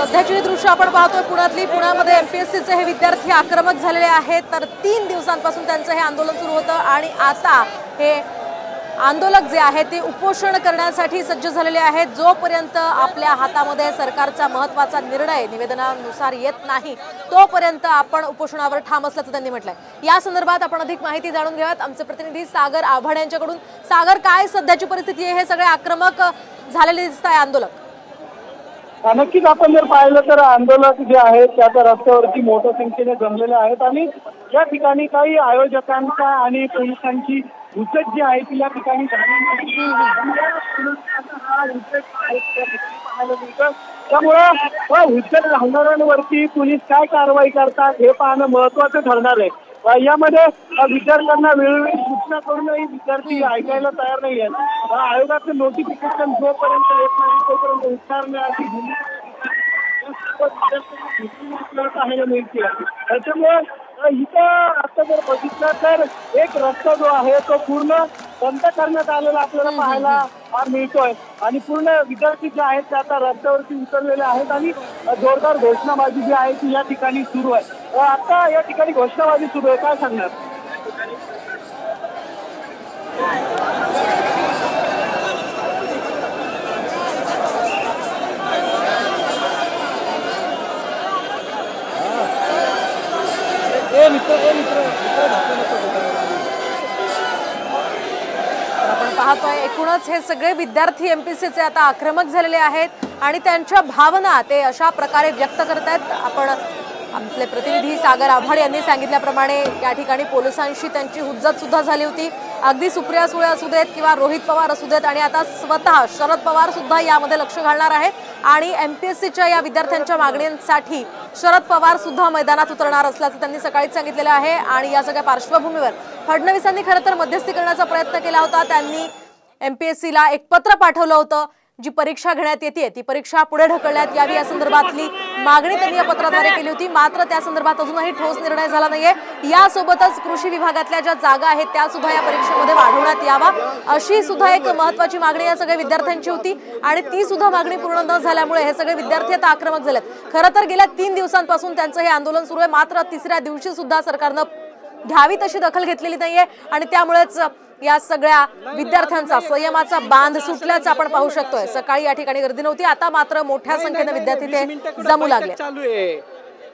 सध्याची दृश्य आपण पाहतोय पुण्यातली। पुण्यामध्ये एमपीएससीचे हे विद्यार्थी आक्रमक झालेले आहेत। तर 3 दिवसांपासून त्यांचं हे आंदोलन सुरू होतं आणि आता हे आंदोलक जे आहेत ते उपोषण करण्यासाठी सज्ज झालेले आहेत। जोपर्यंत आपल्या हातामध्ये सरकारचा महत्त्वाचा निर्णय निवेदनानुसार येत नाही तोपर्यंत आपण उपोषणावर ठाम असल्याचं त्यांनी म्हटलंय। या संदर्भात आपण अधिक माहिती जाणून घेऊयात आमचे प्रतिनिधी सागर आव्हाड यांच्याकडून। सागर, काय सध्याची परिस्थिती आहे? हे सगळे आक्रमक झालेले दिसत आहे आंदोलक। नक्कीच आपण जर पाहिलं तर आंदोलक जे आहेत त्या रस्त्यावरती मोठ्या संख्येने जमलेले आहेत आणि या ठिकाणी काही आयोजकांचा आणि पोलिसांची हुज्जत जी आहे ती या ठिकाणी त्यामुळे हुज्जत घालणाऱ्यांवरती पोलीस काय कारवाई करतात हे पाहणं महत्वाचं ठरणार आहे। यामध्ये विद्यार्थ्यांना वेळोवेळी सूचना करूनही विद्यार्थी ऐकायला तयार नाही आहेत। आयोगाचं नोटिफिकेशन जोपर्यंत येत नाही तोपर्यंत उच्चारण्याची पाहायला मिळते। त्याच्यामुळे इथं आता जर बघितलं तर एक रस्ता जो आहे तो पूर्ण बंद करण्यात आलेला आपल्याला पाहायला मिळतोय आणि पूर्ण विद्यार्थी जे आहेत ते आता रस्त्यावरती उतरलेले आहेत आणि जोरदार घोषणाबाजी जी आहे ती या ठिकाणी सुरू आहे। आता या ठिकाणी घोषणाबाजी सुरू आहे, काय सांगणार? आपण पाहतोय एकूणच हे सगळे विद्यार्थी एमपीएससीचे आता आक्रमक झालेले आहेत आणि त्यांच्या भावना ते अशा प्रकारे व्यक्त करतात। आपण आपले प्रतिनिधी सागर आव्हाड यांनी सांगितल्याप्रमाणे या ठिकाणी पोलिसांशी त्यांची हुज्जत सुद्धा झाली होती। अगदी सुप्रिया सुळे असू देत किंवा रोहित पवार असू देत आणि आता स्वतः शरद पवार सुद्धा यामध्ये लक्ष घालणार आहेत आणि एमपीएससीच्या या विद्यार्थ्यांच्या मागण्यांसाठी शरद पवार सुद्धा मैदानात उतरणार असल्याचं त्यांनी सकाळीच सांगितलेलं आहे। आणि या सगळ्या पार्श्वभूमीवर फडणवीसांनी खरं तर मध्यस्थी करण्याचा प्रयत्न केला होता। त्यांनी एमपीएससीला एक पत्र पाठवलं होतं, जी परीक्षा घेण्यात येते ती परीक्षा पुढे ढकलण्यात यावी या संदर्भातली मागणी त्यांनी या पत्राद्वारे केली होती। मात्र त्या संदर्भात अजूनही ठोस निर्णय झाला नाहीये। यासोबतच कृषी विभागातल्या ज्या जागा आहेत त्या सुद्धा या परीक्षेमध्ये वाढवण्यात यावा अशी सुद्धा एक महत्त्वाची मागणी या सगळ्या विद्यार्थ्यांची होती आणि ती सुद्धा मागणी पूर्ण न झाल्यामुळे हे सगळे विद्यार्थी आता आक्रमक झालेत। खरं तर गेल्या 3 दिवसांपासून त्यांचं हे आंदोलन सुरू आहे, मात्र तिसऱ्या दिवशी सुद्धा सरकारनं घ्यावी तशी दखल घेतलेली नाहीये आणि त्यामुळेच या सगळ्या विद्यार्थ्यांचा संयमाचा बांध सुटल्याचं आपण पाहू शकतोय। सकाळी या ठिकाणी गर्दी नव्हती, आता मात्र मोठ्या संख्येने विद्यार्थी ते जमू लागले।